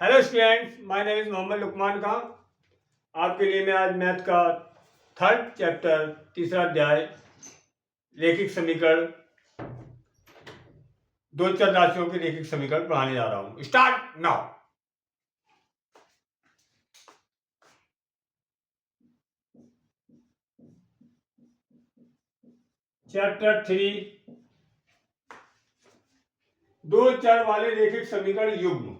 Hello students, my name is Mohammad Luqman Khan. आपके लिए मैं आज मैथ का थर्ड चैप्टर तीसरा अध्याय रैखिक समीकरण, दो चर राशियों के रैखिक समीकरण पढ़ाने जा रहा हूं। Start now. चैप्टर 3, दो चर वाले रैखिक समीकरण युग्म।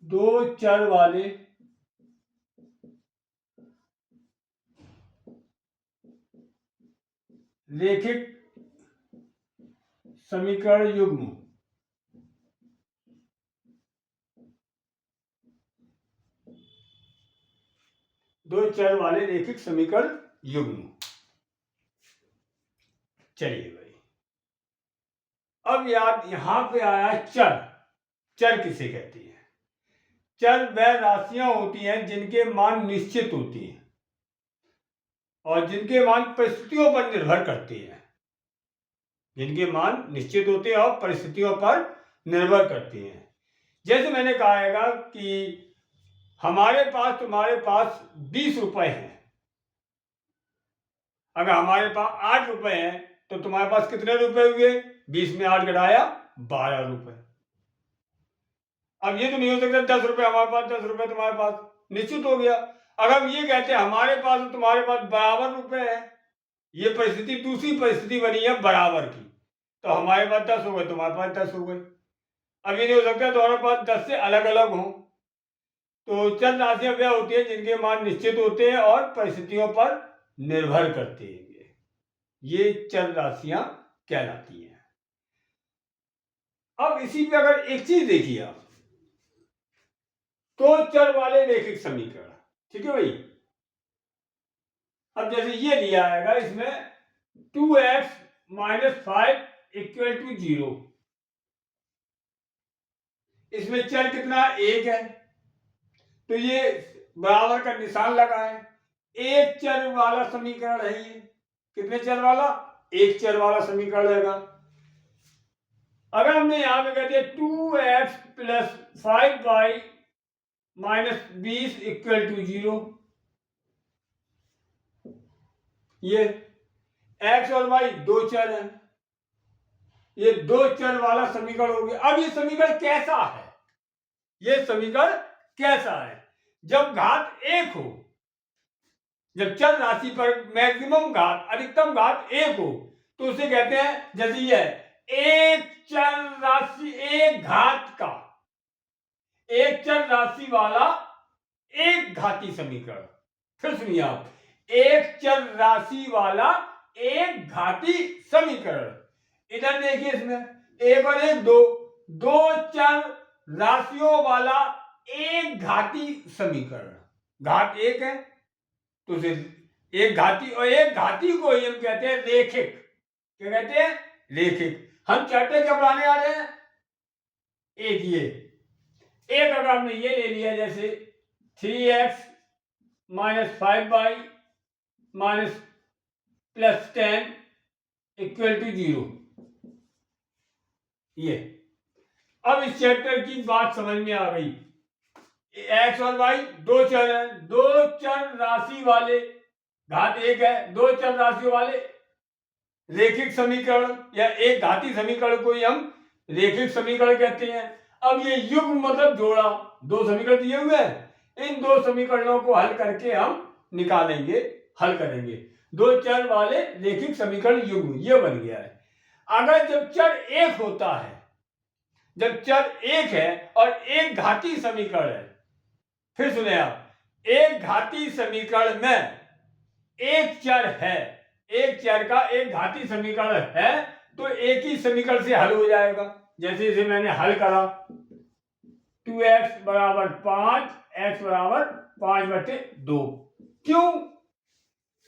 दो चर वाले रैखिक समीकरण युग्म। दो चर वाले रैखिक समीकरण युग्म। चलिए भाई, अब याद यहां पे आया चर। चर किसे कहती है? चर वह राशियां होती हैं जिनके मान निश्चित होती हैं और जिनके मान परिस्थितियों पर निर्भर करती हैं। जिनके मान निश्चित होते हैं और परिस्थितियों पर निर्भर करती हैं। जैसे मैंने कहा है कि हमारे पास, तुम्हारे पास 20 रुपए हैं। अगर हमारे पास 8 रुपए हैं तो तुम्हारे पास कितने रुपए हुए? 20 में 8 घटाया 12 रुपए। अब ये तो नहीं हो सकता 10 रुपए हमारे पास, 10 रुपए तुम्हारे पास, निश्चित हो गया। अगर हम ये कहते हैं हमारे पास और तुम्हारे पास बराबर रुपए है, ये परिस्थिति दूसरी परिस्थिति बनी है बराबर की, तो हमारे पास 10 हो गए, तुम्हारे पास 10 हो गए। अब ये नहीं हो सकता तुम्हारे पास 10 से अलग अलग हो। तो चर राशियां वह होती है जिनके मान निश्चित होते हैं और परिस्थितियों पर निर्भर करते हैं, ये चर राशियां कहलाती हैं। अब इसी पे अगर एक चीज देखिए आप, तो चर वाले रैखिक समीकरण, ठीक है भाई। अब जैसे ये दिया आएगा, इसमें 2x - 5 = 0। इसमें चर कितना? 1 है, तो ये बराबर का निशान लगा है। एक चर वाला समीकरण है ये। कितने चर वाला? एक चर वाला समीकरण रहेगा। अगर हमने यहां पे कह दिया 2x + 5y - 20 = 0, ये x और y दो चर हैं, ये दो चर वाला समीकरण हो गया। अब ये समीकरण कैसा है? ये समीकरण कैसा है? जब घात 1 हो, जब चर राशि पर मैक्सिमम घात, अधिकतम घात 1 हो, तो उसे कहते हैं, जैसे ये है, एक चर राशि, एक घात का, एक चर राशि वाला एक घाती समीकरण। फिर सुनिए आप, एक चर राशि वाला एक घाती समीकरण। इधर देखिए, इसमें 1 और 1 2, दो चर राशियों वाला एक घाती समीकरण। घात 1 है तो उसे एक घाती, और एक घाती को ही हम कहते हैं रैखिक। क्या कहते हैं? रैखिक। हम चैप्टर क्या पढ़ाने आ रहे हैं? एक ये, एक अगर हमने ये ले लिया, जैसे 3x - 5y - +10 = 0। ये अब इस चैप्टर की बात समझ में आ गई। x और y दो चर हैं, दो चर राशि वाले, घात 1 है, दो चर राशियों वाले रैखिक समीकरण या एक घाती समीकरण को ही हम रैखिक समीकरण कहते हैं। अब ये युग्म मतलब जोड़ा, दो समीकरण दिए हुए हैं, इन दो समीकरणों को हल करके हम निकालेंगे, हल करेंगे। दो चर वाले रैखिक समीकरण युग्म, ये बन गया है। अगर जब चर 1 होता है, जब चर 1 है और एक घाती समीकरण है, फिर सुने आप, एक घाती समीकरण में एक चर है, एक चर का एक घाती समीकरण है, तो एक ही समीकरण से हल हो जाएगा। जैसे इसे मैंने हल करा, 2x = 5, x = 5/2। क्यों?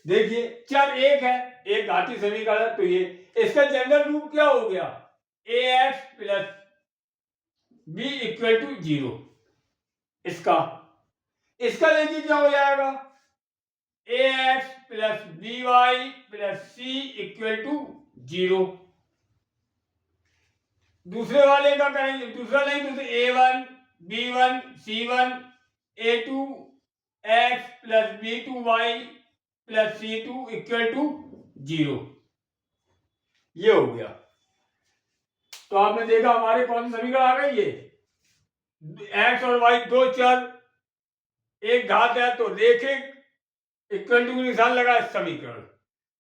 देखिए, चर 1 है, एक घाती समीकरण, तो ये इसका जनरल रूप क्या हो गया? ax + b = 0। इसका देखिए क्या हो जाएगा? ax + by + c = 0। दूसरे वाले का करेंगे, दूसरा नहीं, दूसरे A1 B1 C1 A2 x plus B2 y plus C2 equal to 0। ये हो गया। तो आपने देखा हमारे कौन सी समीकरण आ गई है, x और y दो चर, एक घात है तो रेखिक, इक्वल टू निशान लगा समीकरण।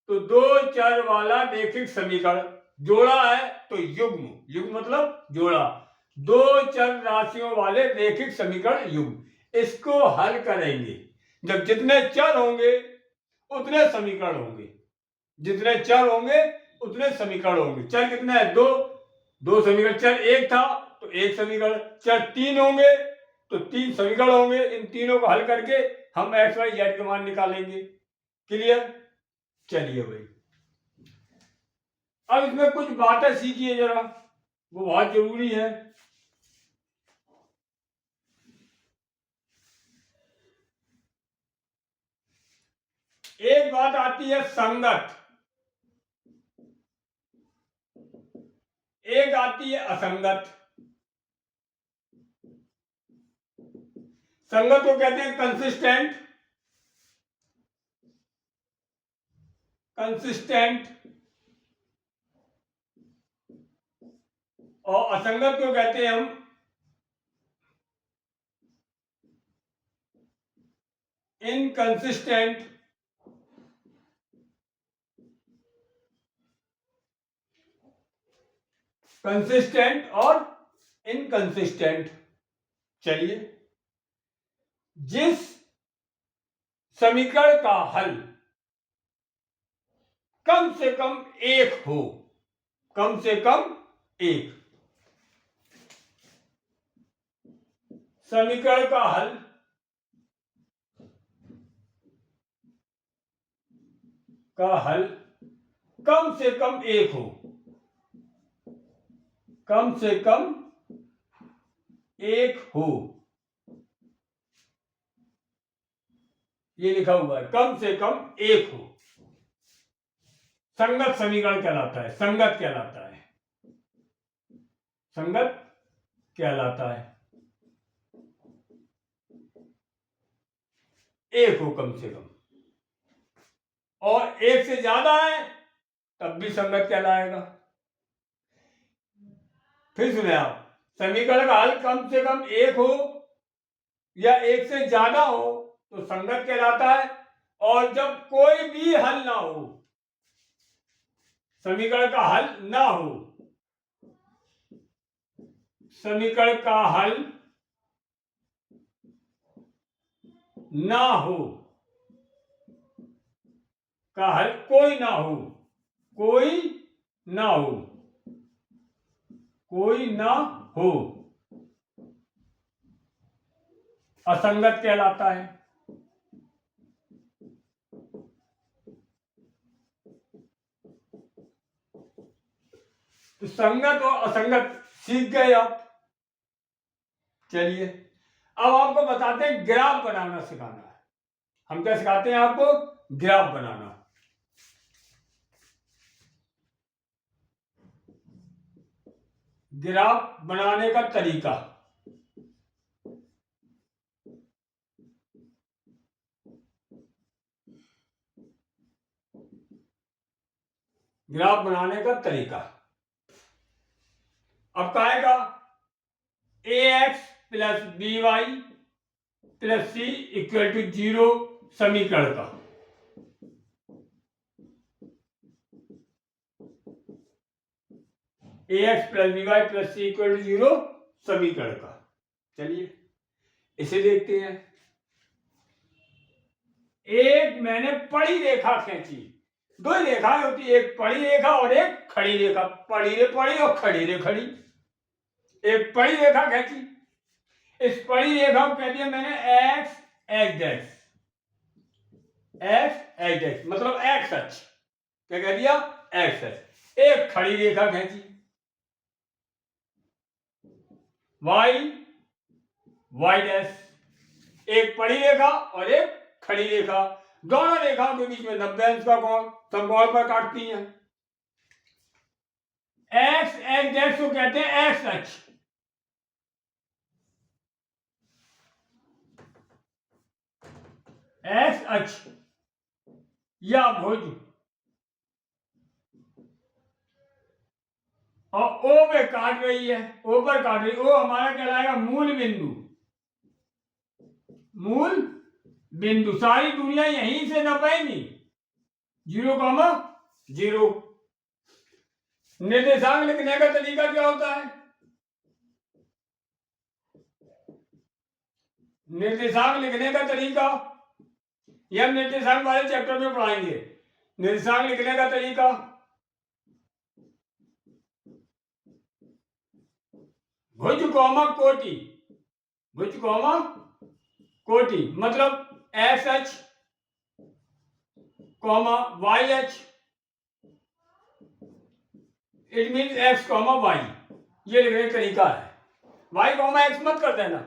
तो दो चर वाला रेखिक समीकरण, जोड़ा है तो युग्म, युग्म मतलब जोड़ा, दो चर राशियों वाले रेखिक समीकरण युग्म। इसको हल करेंगे, जब जितने चर होंगे उतने समीकरण होंगे, जितने चर होंगे उतने समीकरण होंगे। चर कितने हैं, दो, दो समीकरण, चर एक था तो एक समीकरण, चर तीन होंगे तो तीन समीकरण होंगे। इन तीनों को हल करके हम एक्स वाई जेड के मान निकालेंगे। क्लियर? चलिए भाई, अब इसमें कुछ बातें सीखिए जरा, वो बहुत जरूरी है। एक बात आती है संगत, एक आती है असंगत। संगत को कहते हैं कंसिस्टेंट, कंसिस्टेंट, और असंगत को कहते हैं हम इनकंसिस्टेंट। कंसिस्टेंट और इनकंसिस्टेंट। चलिए, जिस समीकरण का हल कम से कम एक हो, कम से कम एक, समीकरण का हल कम से कम एक हो, कम से कम एक हो, ये लिखा हुआ है, कम से कम एक हो, संगत समीकरण कहलाता है, संगत कहलाता है, संगत कहलाता है। एक हो कम से कम, और एक से ज्यादा है तब भी संगत कहलाएगा। फिर सुने आप, समीकरण का हल कम से कम एक हो या एक से ज्यादा हो तो संगत कहलाता है, और जब कोई भी हल ना हो, समीकरण का हल ना हो, समीकरण का हल ना हो, का हल कोई ना हो, कोई ना हो, कोई ना हो, असंगत कहलाता है। तो संगत और असंगत सीख गए आप। चलिए, अब आपको बताते हैं ग्राफ बनाना सिखाना है। हम क्या सिखाते हैं आपको? ग्राफ बनाना। ग्राफ बनाने का तरीका, ग्राफ बनाने का तरीका अब क्या आएगा? ax plus b y plus c equal to 0 समीकरण का ax plus b y plus c equal to 0 समीकरण का। चलिए इसे देखते हैं। एक मैंने पड़ी रेखा खींची, दो रेखाएं होती है, एक पड़ी रेखा और एक खड़ी रेखा, पड़ी रे पड़ी और खड़ी रे खड़ी। एक पड़ी रेखा खींची, इस पड़ी रेखा को कह दिया मैंने एक्स एक्स एक्स एक्स मतलब एक्स अक्ष, क्या कह दिया? एक्स अक्ष। एक खड़ी रेखा खींची, वाई वाई डैश, एक पड़ी रेखा और एक खड़ी रेखा, दोनों रेखाओं के बीच में 90 अंश का कोण समकोण पर काटती हैं। एक्स डैश को कहते हैं एक्स अक्ष, एक्स अक्ष या भुज, और ओ पे काट रही है, ओ पर काट रही, ओ हमारा कहलाएगा मूल बिंदु, मूल बिंदु। सारी दुनिया यहीं से न पाएंगी, 0,0। निर्देशांक लिखने का तरीका क्या होता है? निर्देशांक लिखने का तरीका ये हम निर्देशांक वाले चैप्टर में पढ़ाएंगे। निर्देशांक लिखने का तरीका, भुज कौमा कोटि, भुज कौमा कोटि मतलब s h comma y h, it mean x comma y, ये लिखने का तरीका है। वाई कॉमा एक्स मत कर देना,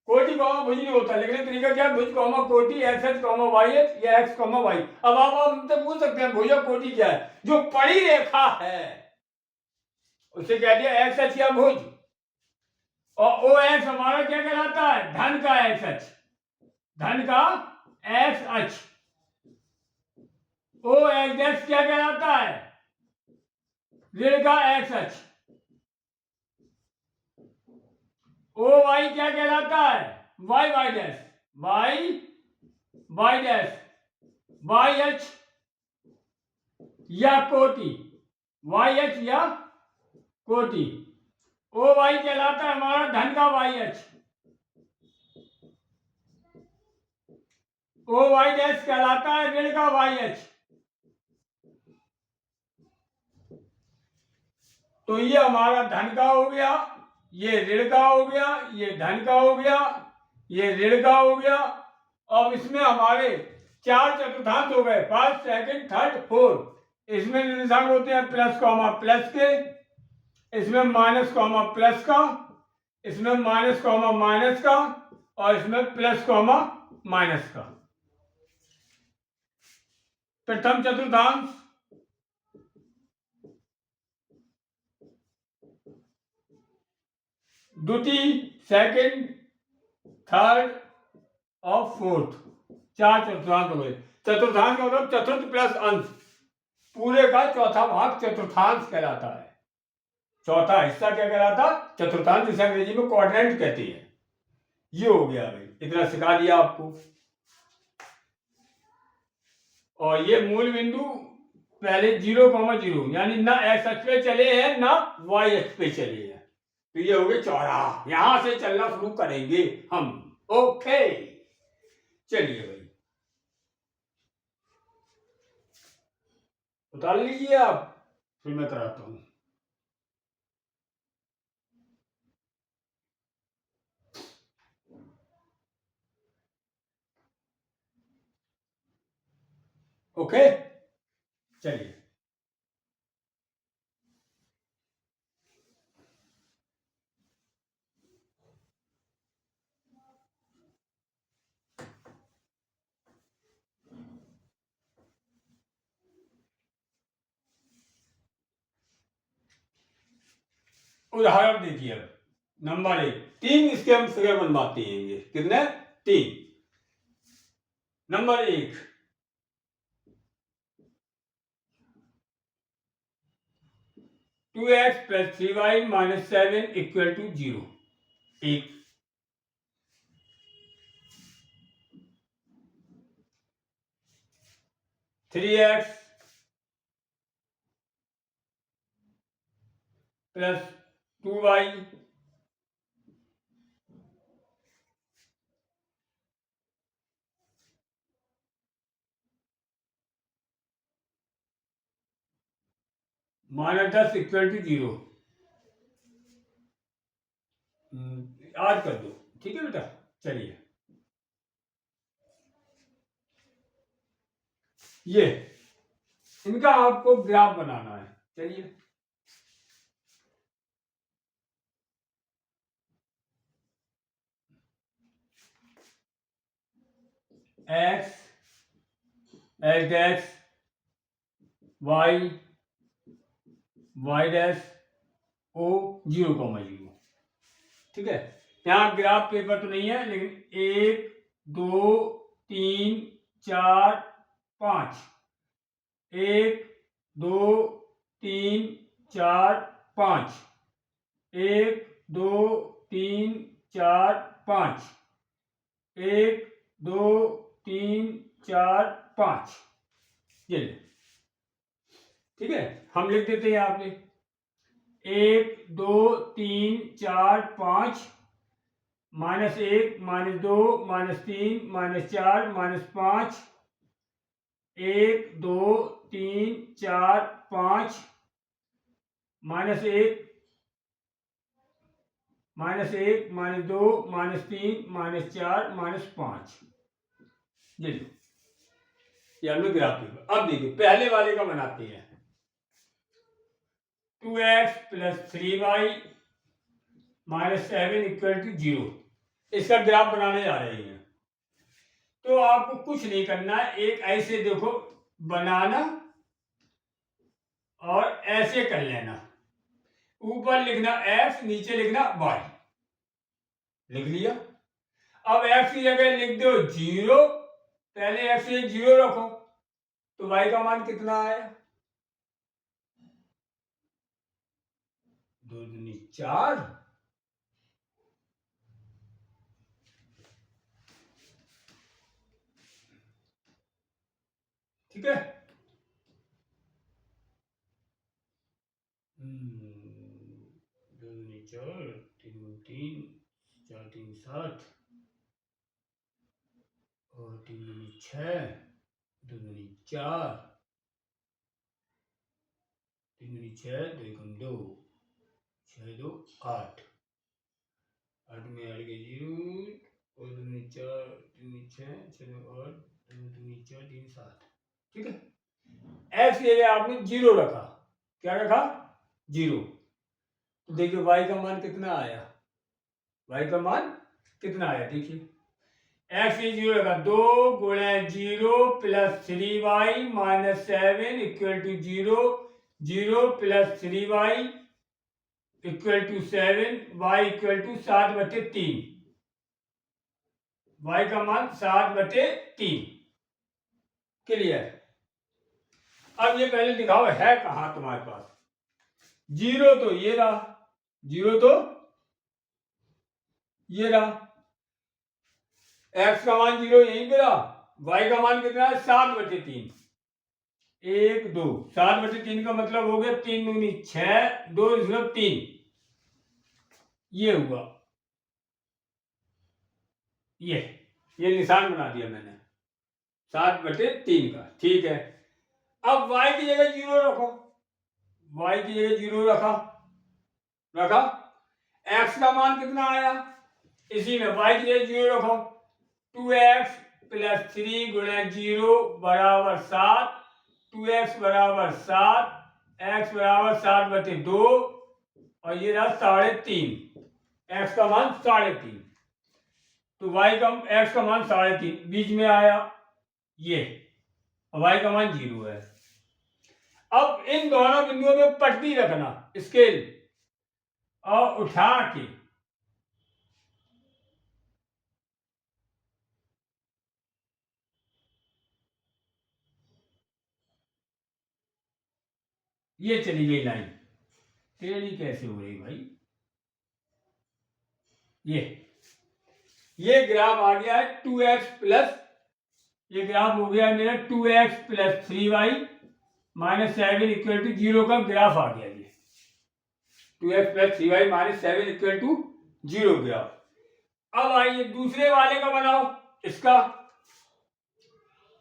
कोटि कॉमा भुज नहीं होता, लिखने का तरीका क्या है? भुज कॉमा कोटि s h comma y h या एक्स कॉमा वाई। अब आप हमसे पूछ सकते हैं भुज कोटि क्या है? जो पड़ी रेखा है उसे कह दिया एक्स एच या भुज। और ओ एक्स हमारा क्या कहलाता है? धन का एक्स एच, धन का एक्स अक्ष। ओ एक्स डैश क्या कहलाता है? ऋण का एक्स अक्ष। ओ वाई क्या कहलाता है? Y y dash, y y dash, y h या कोटि, वाई एच या कोटि। ओ वाई कहलाता है हमारा धन का y h, o y dash कहलाता है ऋण का वाई एच। तो ये हमारा धन का हो गया, ये ऋण का हो गया, ये धन का हो गया, ये ऋण का हो गया। अब इसमें हमारे 4 चतुर्थांश हो गए, फर्स्ट सेकंड थर्ड फोर्थ। इसमें निर्देशांक होते हैं प्लस कॉमा प्लस के, इसमें माइनस कॉमा प्लस का, इसमें माइनस कॉमा माइनस का, और इसमें प्लस कॉमा माइनस का। प्रथम चतुर्थांश, द्वितीय, सेकंड, थर्ड और फोर्थ, 4 चतुर्थांश हो गए। चतुर्थांश का मतलब चतुर्थ प्लस अंश, पूरे का चौथा भाग चतुर्थांश कहलाता है। चौथा हिस्सा क्या कहलाता? चतुर्थांश, जिसे अंग्रेजी में क्वाड्रेंट कहते हैं। ये हो गया भाई, इतना सिखा दिया आपको। और ये मूल बिंदु पहले 0,0 यानी ना एक्स अक्ष पे चले हैं ना वाई अक्ष पे चले हैं, तो ये हो गए चौराहा। यहां से चलना शुरू करेंगे हम। ओके चलिए भाई उतार लीजिए आप, फिर मैं कराता हूं। ओके चलिए, उदाहरण देखिए। अब नंबर 1, 3 इसके हम फिगर बनवाते हैं। कितने? 3। Number 1, 2x + 3y - 7 = 0। 1। 3x + 2y - 10 = 0। याद कर दो, ठीक है बेटा। चलिए ये इनका आपको ग्राफ बनाना है। चलिए x x dash y y dash o 0,0। ठीक है, यहाँ ग्राफ पेपर तो नहीं है, लेकिन 1 2 3 4 5, 1 2 3 4 5, 1 2 3 4 5, 1 2 3 4 5। ये ठीक है, हम लिख देते हैं यहाँ पे 1 2 3 4 5 -1 -2 -3 -4 -5, 1 2 3 4 5 -1 -1 -2 -3 -4 -5। ये लो, ये हम लोग ग्राफ पेपर। अब देखिए पहले वाले का बनाते हैं। 2x + 3y - 7 = 0। इसका ग्राफ बनाने जा रहे हैं। तो आपको कुछ नहीं करना है, एक ऐसे देखो बनाना और ऐसे कर लेना। ऊपर लिखना x, नीचे लिखना y। लिख लिया। अब x की जगह लिख दो 0। पहले x से 0 रखो तो y का मान कितना आया? 2 दूनी 4। ठीक है, 2 दूनी 4, 3 दूनी 3, 4 3 7 और 3 दूनी 6, 2 दूनी 4, 3 दूनी 6, 2 एकम 2, 6 2 8। 8 में 8 के 0 और 2 दूनी 4, 3 दूनी 6, 6 2 8, 2 दूनी 4, 3 7। ठीक है, x के लिए आपने 0 रखा। क्या रखा? 0। तो देखिए y का मान कितना आया? y का मान कितना आया देखिए, x से 0 रखा, 2 × 0 + 3y - 7 = 0, 0 + 3y = 7, y = 7/3। y का मान 7/3। क्लियर? अब ये पहले दिखाओ है कहां तुम्हारे पास? 0 तो ये रहा, 0 तो ये रहा, x का मान 0 यहीं पे रहा, y का मान कितना है? 7/3। 1 2 7/3 का मतलब हो गया 3 दूनी 6, 2 3। ये हुआ, ये निशान बना दिया मैंने 7/3 का। ठीक है, अब y की जगह 0 रखो, y की जगह 0 रखा, x का मान कितना आया? इसी में y की जगह 0 रखो, 2x + 3 × 0 = 7, 2x = 7, x = 7/2 और ये रहा 3.5। x का मान 3.5, तो x का मान 3.5 बीच में आया ये, y का मान 0 है। अब इन दोनों बिंदुओं में पट्टी रखना स्केल और उठा के ये चली गई लाइन। टेढ़ी कैसे हो रही भाई? ये ग्राफ आ गया है 2x प्लस, ये ग्राफ हो गया मेरा 2x + 3y - 7 = 0 का ग्राफ आ गया। ये 2x + 3y - 7 = 0 ग्राफ। अब आइए दूसरे वाले का बनाओ। इसका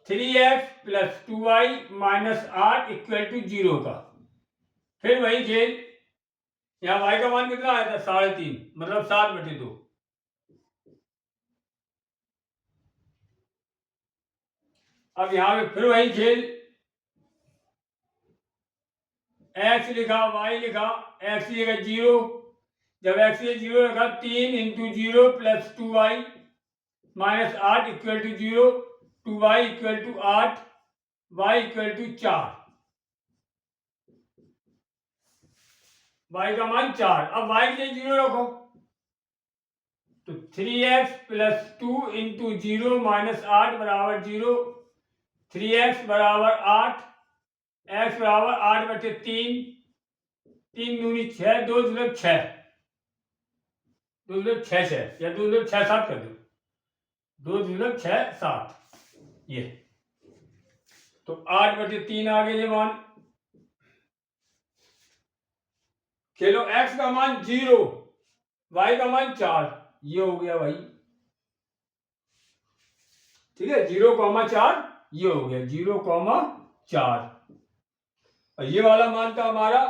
3x + 2y - 8 = 0 का। फिर वही खेल, यहाँ y का मान कितना आया था? 3.5, मतलब 7/2। अब यहाँ पे फिर वही खेल, x लिखा, y लिखा, x की जगह 0, जब x की 0 रखा 3 × 0 + 2y - 8 = 0, 2y = 8, y = 4। y का मान 4। अब y के 0 रखो तो 3x प्लस 2 इंटू 0 माइनस 8 बराबर 0। 3x बराबर 8, x बराबर 8/3, 3 दूनी 6, 2/6, 2/6 या 2/67 कर दो, 2/67 ये। तो 8/3 आ गए ये मान। खेलो x का मान 0, y का मान 4, ये हो गया भाई। ठीक है, 0,4 ये हो गया 0,4। और ये वाला मान था हमारा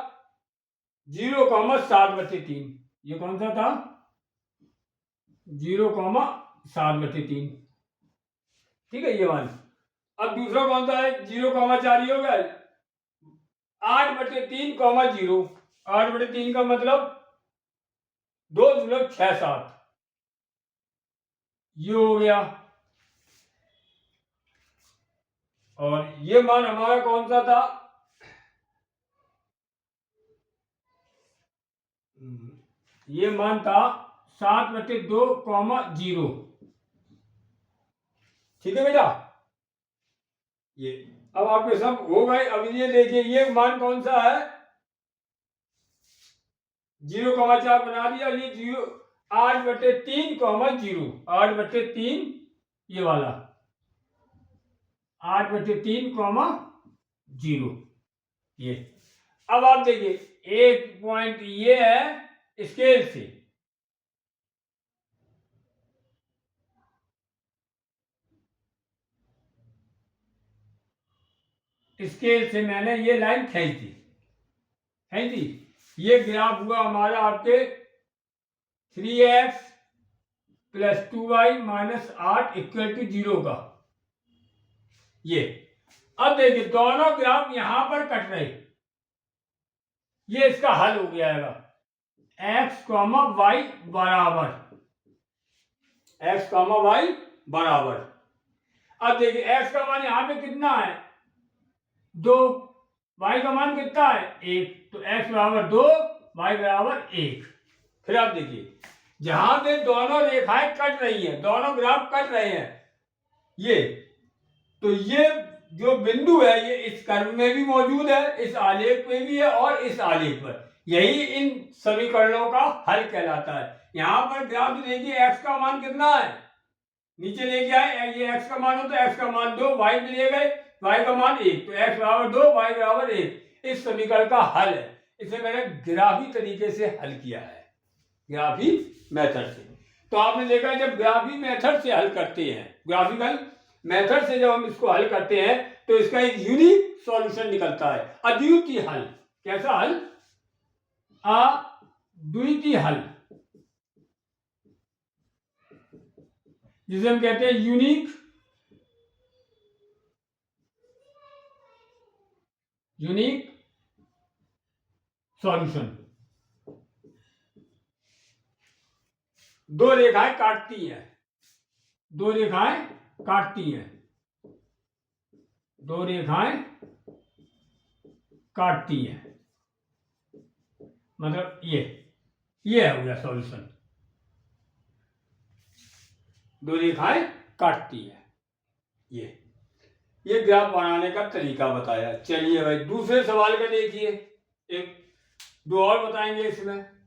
0,7/3। ये कौन सा था? 0,7/3। ठीक है, ये मान। अब दूसरा कौन सा है? 0,4 ये हो गया 8/3, 0। 8/3 का मतलब 2,67 ये हो गया। और ये मान हमारा कौन सा था? ये मान था 7/2,0। ठीक है बेटा, ये अब आपके सब हो गए। अब ये देखिए ये मान कौन सा है? 0,4 बना दिया। ये 8/3,0, 8/3 ये वाला 8/3,0 ये। अब आप देखिए एक पॉइंट ये है स्केल से, स्केल से मैंने ये लाइन खींच दी, खींच दी। ये ग्राफ हुआ हमारा आपके 3x plus 2y minus 8 equal to 0 का। ये अब देखिए दोनों ग्राफ यहां पर कट रहे, ये इसका हल हो गया है x, y बराबर, x, y बराबर। अब देखिए x का मान यहां पे कितना है? 2, y का मान कितना है? 1, तो x बराबर 2, y बराबर 1। फिर आप देखिए जहां पे दोनों रेखाएं कट रही हैं, दोनों ग्राफ कट रहे हैं, ये तो ये जो बिंदु है ये इस कर्व में भी मौजूद है, इस आलेख में भी है और इस आलेख पर। यही इन समीकरणों का हल कहलाता है। यहां पर ग्राफ देखिए x का मान कितना है, नीचे लेके आए, ये x का मान हो तो x का मान 2, y में ले गए, y का मान 1, तो x बराबर 2, y बराबर 1 इस समीकरण का हल है। इसे मैंने ग्राफी तरीके से हल किया है, ग्राफी मेथड से। तो आपने देखा जब ग्राफी मेथड से हल करते हैं, ग्राफिकल मेथड से जब हम इसको हल करते हैं तो इसका एक यूनिक सॉल्यूशन निकलता है, अद्वितीय हल। कैसा हल? अद्वितीय हल, जिसे हम कहते हैं यूनिक सॉल्यूशन। दो रेखाएं काटती हैं, दो रेखाएं काटती हैं, दो रेखाएं काटती हैं, मतलब ये हो गया सॉल्यूशन। दो रेखाएं काटती है, ये ग्राफ बनाने का तरीका बताया। चलिए भाई दूसरे सवाल का देखिए, एक दो और बताएंगे इसमें।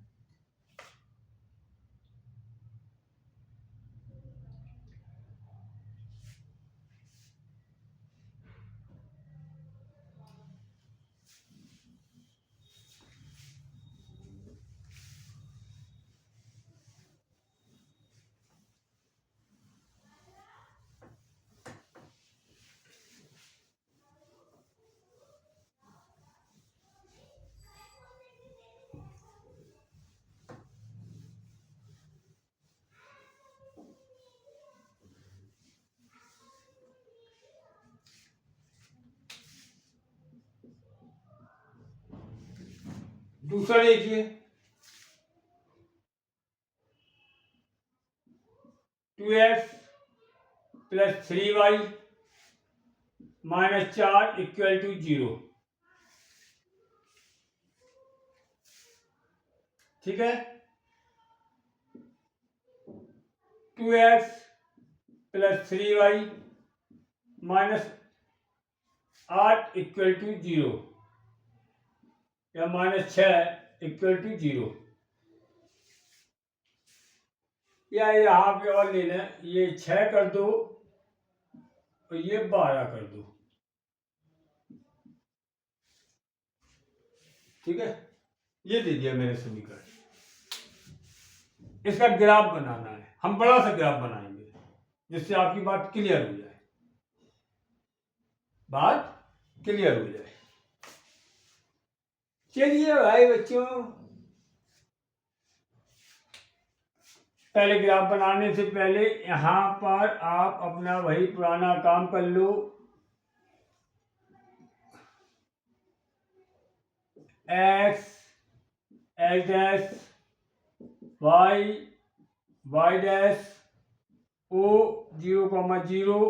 दूसरा देखिए 2x plus 3y minus 4 equal to 0। ठीक है। 2x plus 3y minus 8 equal to 0 या माइनस 6 इक्वल टू 0, या यहाँ पे और ले लें, ये 6 कर दो और ये 12 कर दो, ठीक है। ये दे दिया मेरे समीकरण। इसका ग्राफ बनाना है, हम बड़ा सा ग्राफ बनाएंगे जिससे आपकी बात क्लियर हो जाए, बात क्लियर हो जाए। चलिए भाई बच्चों, पहले ग्राफ बनाने से पहले यहां पर आप अपना वही पुराना काम कर लो। x x dash y dash o 0,0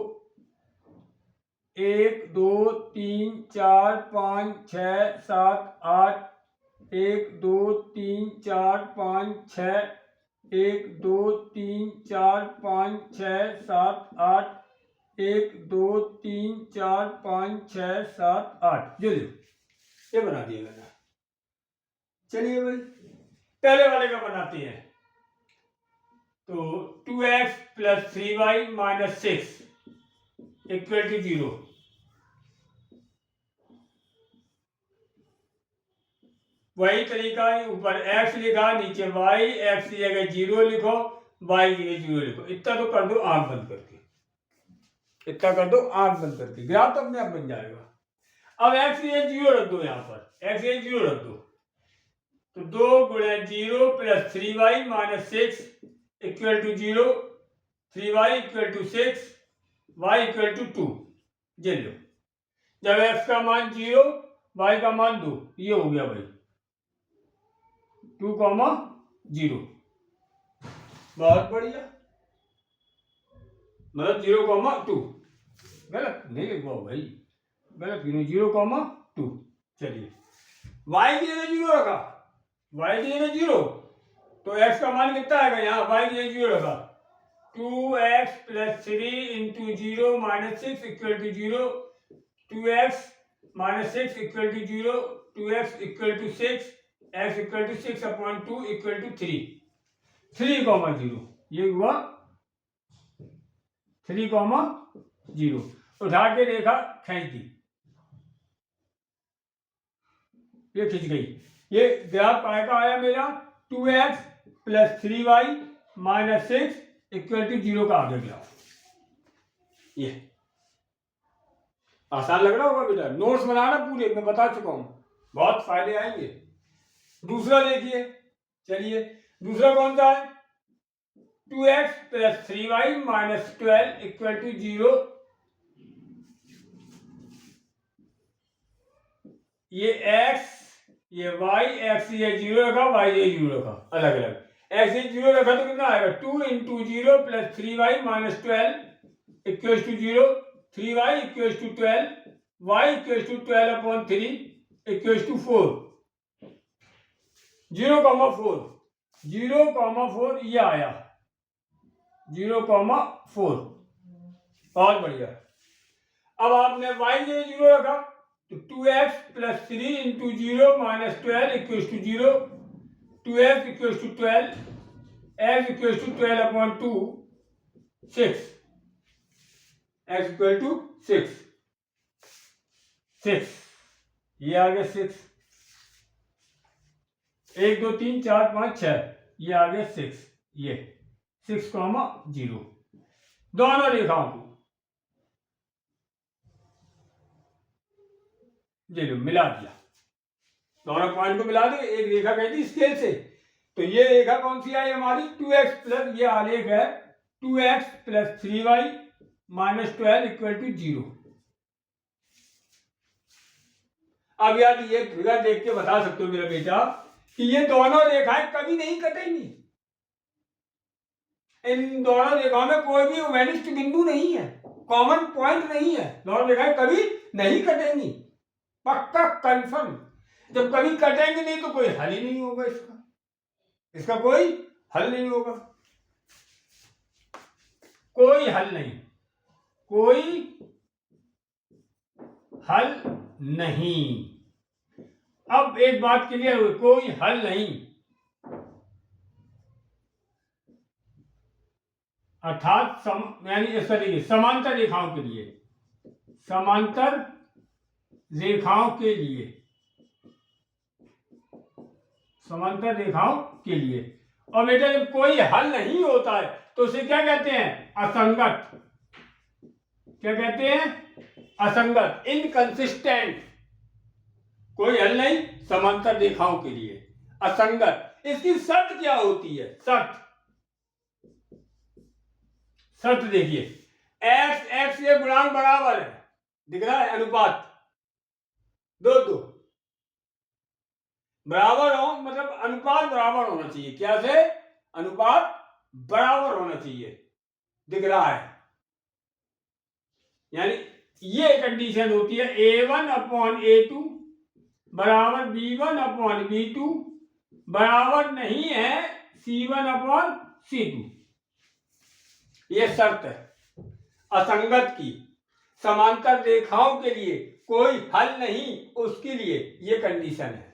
1 2 3 4 5 6 7 8 1 2 3 4 5 6 1 2 3 4 5 6 7 8 1 2 3 4 5 6 7 8 जो ये बना दिया मैंने। चलिए भाई पहले वाले का बनाते हैं। तो 2x plus 3y minus 6 equal to 0। वही तरीका है, ऊपर x लिखा, नीचे y, x की जगह 0 लिखो, y की जगह 0 लिखो। इतना तो कर दो आंख बंद करके, इतना कर दो आंख बंद करके, ग्राफ तो अपने आप बन जाएगा। अब x की जगह 0 रख दो, यहाँ पर x की जगह 0 रख दो, तो 2 गुणे 0 plus 3y minus 6 equal to 0, 3y equal to 6, y equal to 2। ये लो, जब x का मान 0, y का मान 2, ये हो गया भाई 2,0। बहुत बढ़िया, मतलब 0,2। गलत नहीं लिखवा भाई, गलत क्यों, 0,2। चलिए y की जगह 0 रखा, y की जगह 0, तो x का मान कितना आएगा, यहाँ y की जगह 0 रखा, 2x plus 3 into 0 minus 6 equal to 0, 2x minus 6 equal to 0, 2x equal to 6, x equal to 6/2 equal to 3, 3,0। ये हुआ 3,0। उठा के रेखा खींच दी, ये खिंच गई। ये ग्राफ काय का आया मेरा, 2x plus 3y minus 6 equal to 0 का आ गया ग्राफ। ये आसान लग रहा होगा बेटा, नोट्स बनाना पूरे, मैं बता चुका हूं, बहुत फायदे आएंगे। दूसरा देखिए, चलिए दूसरा कौन सा है, 2x plus 3y minus 12 equal to 0। ये x, ये y, x ये 0 रखा, y ये 0 रखा, अलग अलग। x ये 0 रखा तो कितना आएगा, 2 into 0 plus 3y minus 12 equal to 0, 3y equal to 12, y equal to 12/3 equal to 4, 0,4, 0,4 ये आया 0,4। बहुत बढ़िया। अब आपने y ये 0 रखा, तो 2x plus 3 into 0 minus 12 equal to 0, 2x equal to 12, x equal to 12/2, 6, x equal to 6, 6, ये आ गया 6, 1 2 3 4 5 6, ये आ गया 6, ये 6,0। दोनों रेखाओं को ये लो मिला दिया, दोनों पॉइंट को मिला दिया, एक रेखा कही थी स्केल से। तो ये रेखा कौन सी आई हमारी, 2x प्लस, ये आलेख है 2x plus 3y minus 12 equal to 0। अब यार ये फिगर देख के बता सकते हो मेरा बेटा कि ये दोनों रेखाएं कभी नहीं कटेंगी, इन दोनों रेखाओं में कोई भी वैनिष्ठ बिंदु नहीं है, कॉमन पॉइंट नहीं है, दोनों रेखाएं कभी नहीं कटेंगी, पक्का कंफर्म। जब कभी कटेंगे नहीं तो कोई हल ही नहीं होगा इसका। इसका कोई हल नहीं होगा, कोई हल नहीं, कोई हल नहीं। अब एक बात क्लियर हुई, कोई हल नहीं, अर्थात यानी इस तरीके समांतर रेखाओं के लिए, समांतर रेखाओं के लिए, समांतर रेखाओं के लिए। और बेटा जब कोई हल नहीं होता है तो उसे क्या कहते हैं? असंगत। क्या कहते हैं? असंगत, इनकंसिस्टेंट। कोई हल नहीं समांतर रेखाओं के लिए, असंगत। इसकी शर्त क्या होती है? शर्त देखिए, x ये गुणांक बराबर है, दिख रहा है, अनुपात 2:2 बराबर हो, मतलब अनुपात बराबर होना चाहिए। क्या से? अनुपात बराबर होना चाहिए, दिख रहा है। यानी ये कंडीशन होती है A1/A2 बराबर B1/B2 बराबर नहीं है C1/C2। ये शर्त है असंगत की, समांतर रेखाओं के लिए कोई हल नहीं, उसके लिए ये कंडीशन है।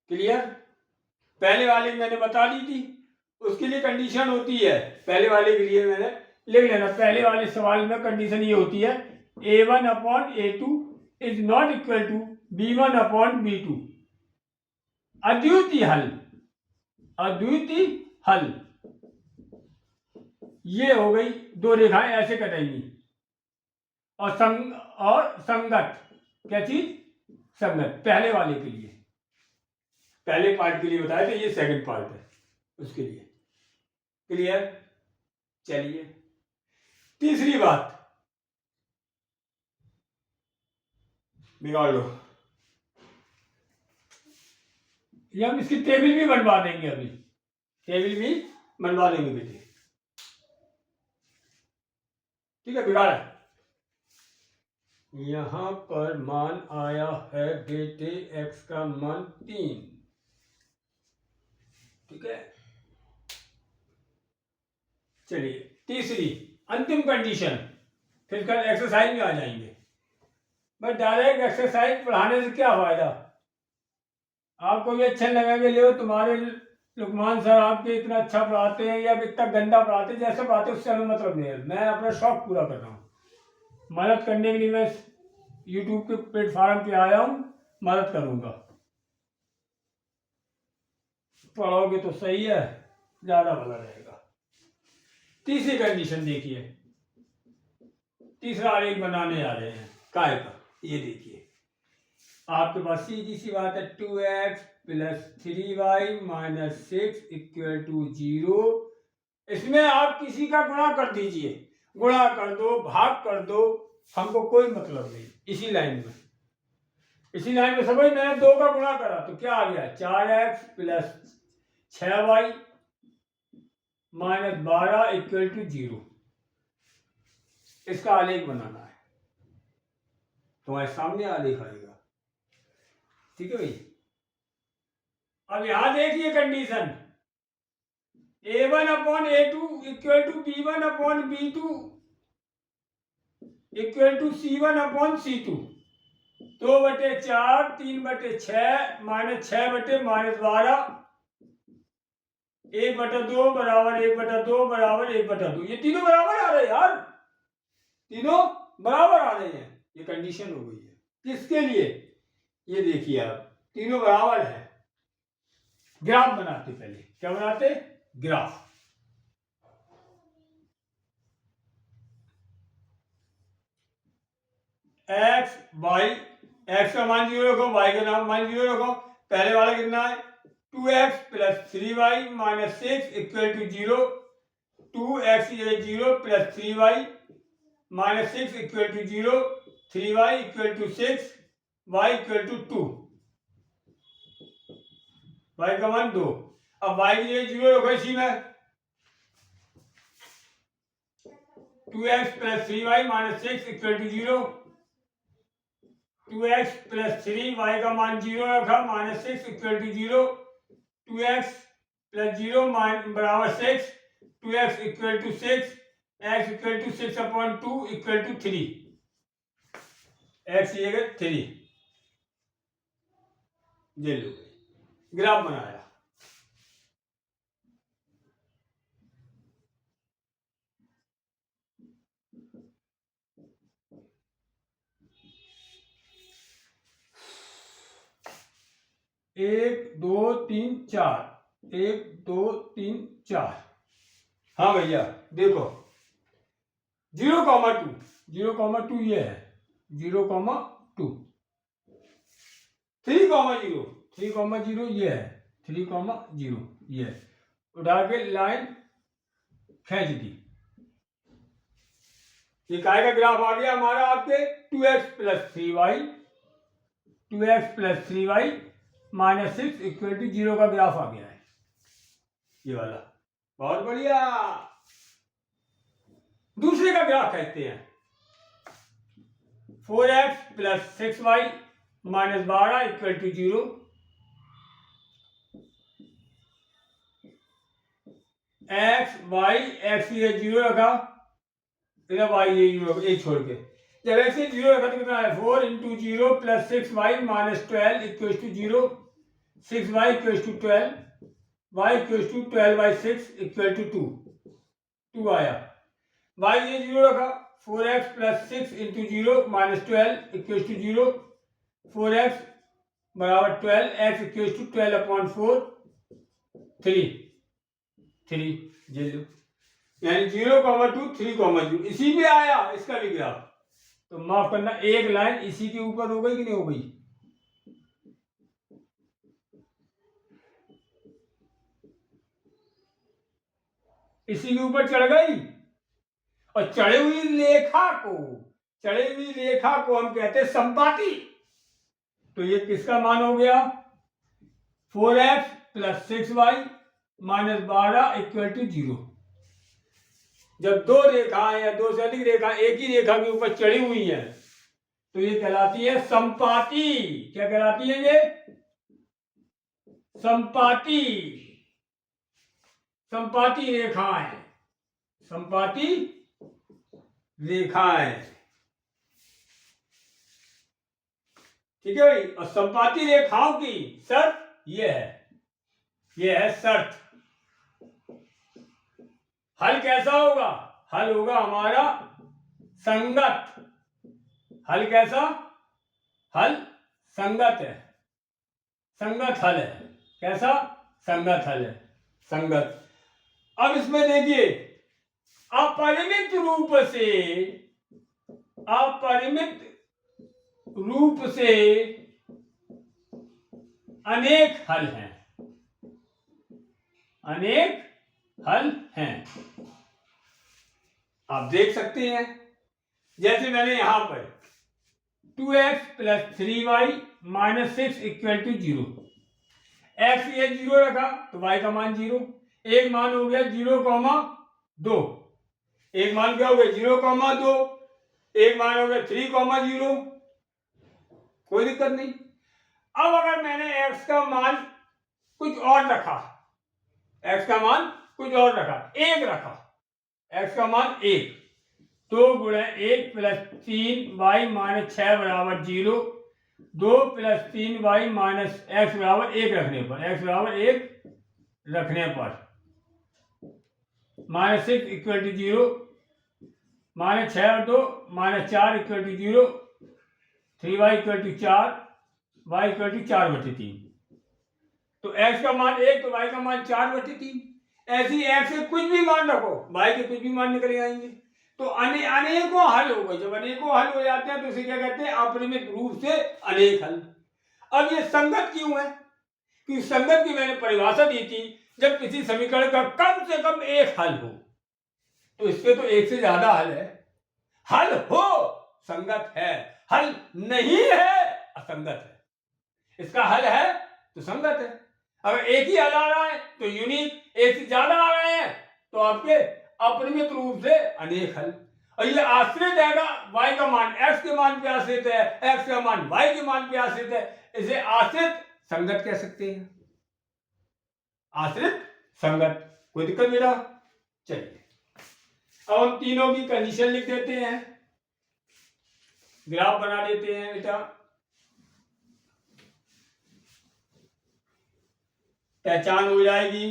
क्लियर? पहले वाले मैंने बता दी थी, उसके लिए कंडीशन होती है, पहले वाले के लिए मैंने लिख लेना। पहले वाले सवाल में कंडीशन ये होती है A1/A2 is not equal to B1/B2। अद्वितीय हल, अद्वितीय हल। ये हो गई, दो रेखाएं ऐसे कटेंगी। और संगत, क्या चीज? संगत। पहले वाले के लिए, पहले पार्ट के लिए बताया था, ये सेकंड पार्ट है उसके लिए। क्लियर? चलिए तीसरी बात बिगाड़ लो, ये हम इसकी टेबल भी बनवा देंगे, अभी टेबल भी बनवा देंगे बेटे। ठीक है, बिगाड़ है। यहां पर मान आया है बेटे x का मान 3। ठीक है, चलिए तीसरी अंतिम कंडीशन, फिर कल एक्सरसाइज में आ जाएंगे। बस डायरेक्ट एक्सरसाइज पढ़ाने से क्या फायदा? आपको भी अच्छा लगेगा, ले तुम्हारे लुकमान सर आपके इतना अच्छा पढ़ाते हैं या इतना गंदा पढ़ाते हैं, जैसे पढ़ाते हैं उससे हमें मतलब नहीं है। मैं अपना शौक पूरा कर रहा हूँ, मदद करने के लिए मैं यूट्यूब के प्लेटफॉर्म पे आया हूँ, मदद करूँगा। पढ़ोगे तो सही है, ज़्यादा भला रहेगा। तीसरी कंडीशन देखिए, तीसरा आरेख बनाने आ रहे हैं काय का। ये देखिए आपके पास सीधी सी बात है, 2x + 3y - 6 = 0। इसमें आप किसी का गुणा कर दीजिए, गुणा कर दो, भाग कर दो, हमको कोई मतलब नहीं। इसी लाइन में, इसी लाइन में समझ, मैंने 2 का गुणा करा तो क्या आ गया? 4x + 6y - 12 = 0। इसका आलेख बनाना है, तुम्हारे सामने आलेख आएगा। ठीक है भाई, अब यहां देखिए कंडीशन, A1/A2 = B1/B2 = C1/C2। 2/4 3/6 -6 -12 1/2 बराबर 1/2 बराबर 1/2। ये तीनों बराबर आ रहे हैं यार, तीनों बराबर आ रहे हैं। ये कंडीशन हो गई है किसके लिए? ये देखिए आप, तीनों बराबर है। ग्राफ बनाते, पहले क्या बनाते? ग्राफ। एक्स वाई, एक्स का मान 0 रखो, वाई का नाम मान 0 रखो। पहले वाला कितना है? 2x + 3y - 6 = 0। 2x ये 0 + 3y - 6 = 0। 3y = 6, y = 2, y का मान 2। अब y की जगह 0 रखो इसी में, 2x + 3y - 6 = 0। 2x plus 3 y का मान 0 रखा minus 6 equal to 0 2x plus 0 बराबर 6 2x equal to 6 x equal to 6 अपॉन 2 इक्वल टू 3 x ये 3 ये लो ग्राफ बनाया। एक दो तीन चार 1 2 3 4। हाँ भैया देखो 0,2 0,2 ये है 0,2 3,0 3,0 ये है 3,0 ये है। उठा के लाइन खींच दी। ये काय का ग्राफ आ गया हमारा आपके 2x plus 3y 2x plus 3y minus 6 equal to 0 का ग्राफ आ गया है ये वाला। बहुत बढ़िया। दूसरे का ग्राफ कहते हैं 4x plus 6y minus 12 equal to 0 x y x ये 0 रखा इधर y ये 0 एक छोड़ के जब ऐसे 0 रखा तो कितना है 4 into 0 plus 6y minus 12 equal to 0 6y equal to 12 y equal to 12 by 6 equal to 2 आया। y ये 0 रखा 4x plus 6 into 0 minus 12 equal to 0 4x बराबर 12 x इक्वल टू 12 अपॉन 4 3 ये लो यानी 0,2 3,0 इसी में आया इसका भी ग्राफ। तो माफ करना एक लाइन इसी के ऊपर हो गई कि नहीं हो गई। इसी के ऊपर चढ़ गई और चढ़ी हुई रेखा को हम कहते हैं संपाती। तो ये किसका मान हो गया 4x plus 6y minus 12 equal to 0। जब दो रेखाएं या दो से अधिक रेखा एक ही रेखा के ऊपर चढ़ी हुई है तो ये कहलाती है संपाती। क्या कहलाती है ये संपाती रेखाएं ठीक है भाई। और संपाती रेखाओं की शर्त ये है शर्त। हल कैसा होगा हल होगा हमारा संगत। हल कैसा हल संगत है संगत हल है। कैसा संगत हल है संगत। अब इसमें देखिए अपरिमित रूप से अनेक हल हैं आप देख सकते हैं। जैसे मैंने यहां पर 2x plus 3y minus 6 equal to 0 x ये 0 रखा तो y का मान 0 एक मान हो गया 0,2 एक मान क्या हो गया 0,2 एक मान हो गया 3,0 कोई दिक्कत नहीं। अब अगर मैंने x का मान कुछ और रखा x का मान कुछ और रखा एक रखा x का मान 1 2 गुणे 1 प्लस 3y माइनस 6 बराबर 0 2 प्लस 3y माइनस x बराबर 1 रखने पर माइनस 6 इक्वल टू 0 माइनस 6 और 2 minus 4 equal to 0 3y equal to 4 y equal to 4/3। तो x का मान 1 तो y का मान 4/3। ऐसी x से कुछ भी मान रखो y के कुछ भी मान निकल आएंगे। तो अनेकों हल हो गए। जब अनेकों हल हो जाते हैं तो इसे क्या कहते हैं अपरिमित रूप से अनेक हल। अब ये संगत क्यों है कि संगत की मैंने परिभाषा दी थी जब किसी समीकरण का कम से कम एक हल हो तो इसके तो एक से ज्यादा हल है। हल हो संगत है हल नहीं है असंगत है। इसका हल है तो संगत है। अगर एक ही हल आ रहा है तो यूनिक एक से ज्यादा आ रहे हैं तो आपके अपरिमित रूप से अनेक हल। और ये आश्रित है y का मान x के मान पे आश्रित है, x का मान y के मान पे आश्रित है, इसे आश्रित संगत कह सकते हैं। आश्रित संगत, कोई दिक्कत बेटा? चलिए अब हम तीनों की कंडीशन लिख देते हैं, ग्राफ बना देते हैं बेटा। पहचान हो जाएगी,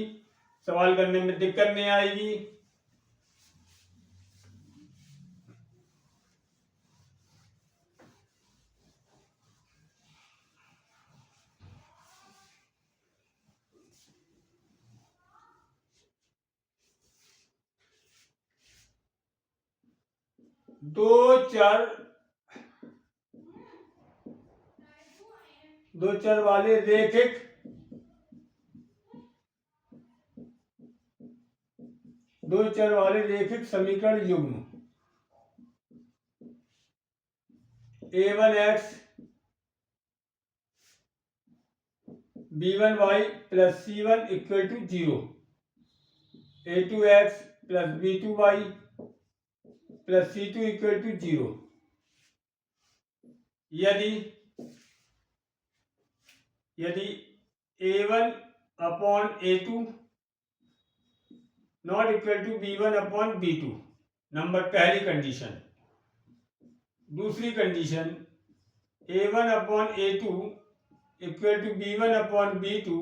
सवाल करने में दिक्कत नहीं आएगी। दो चर वाले रेखिक समीकरण युग्म a1x b1y plus c1 equal to 0, a2x plus b2y plus c2 equal to 0 यदि a1 upon a2 not equal to b1 upon b2, number पहली कंडीशन। दूसरी condition a1 upon a2 equal to b1 upon b2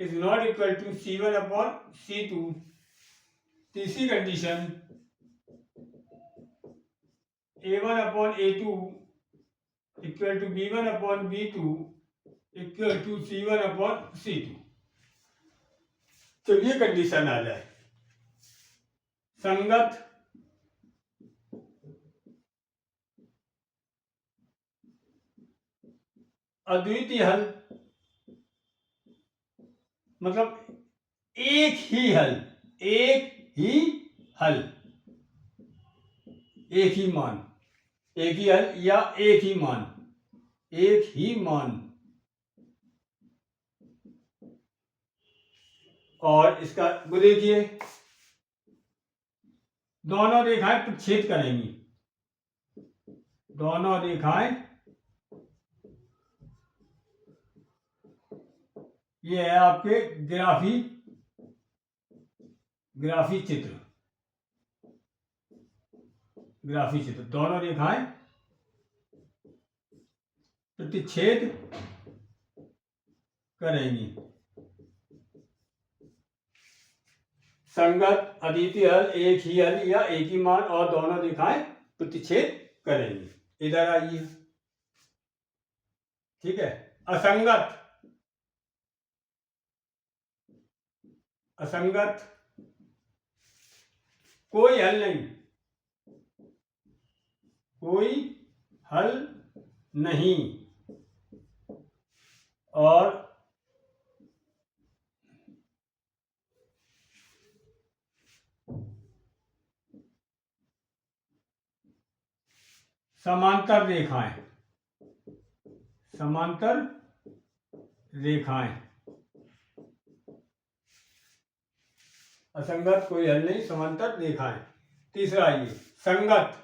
is not equal to c1 upon c2। तीसरी condition a1 upon a2 equal to b1 upon b2 equal to c1 upon c2। तो ये condition आ जाए संगत अद्वितीय हल, मतलब एक ही हल, एक ही मान, एक ही हल या एक ही मान। और इसका वो देखिए, दोनों रेखाएं प्रतिच्छेद करेंगी, दोनों रेखाएं, ये है आपके ग्राफी चित्र, दोनों रेखाएं प्रतिच्छेद करेंगी। संगत अद्वितीय हल, एक ही हल या एक ही मान, और दोनों रेखाएं प्रतिच्छेद करेंगी। इधर आइए, ठीक है। असंगत कोई हल नहीं, और समांतर रेखाएं, असंगत कोई हल नहीं, समांतर रेखाएं। तीसरा आइए, संगत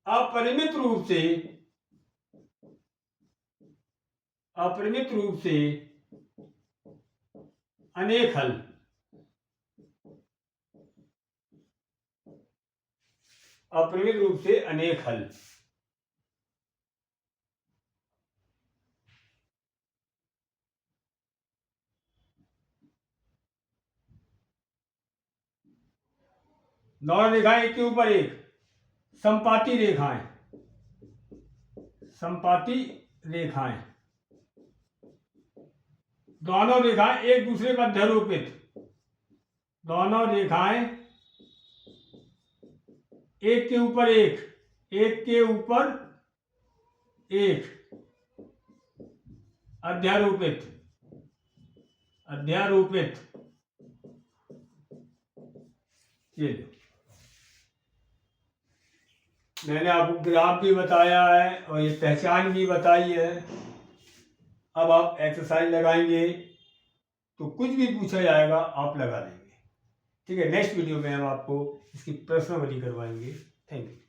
अपरिमित रूप से अनेक हल, अपरिमित रूप से अनेक हल। दोनों रेखाएं एक के ऊपर एक, संपाती रेखाएं, दोनों रेखाएं एक दूसरे पर अध्यारोपित, दोनों रेखाएं एक के ऊपर एक अध्यारोपित, ये मैंने आपको ग्राफ भी बताया है और ये पहचान भी बताई है। अब आप एक्सरसाइज लगाएंगे तो कुछ भी पूछा जाएगा आप लगा देंगे। ठीक है, नेक्स्ट वीडियो में हम आपको इसकी प्रश्नावली करवाएंगे। Thank you.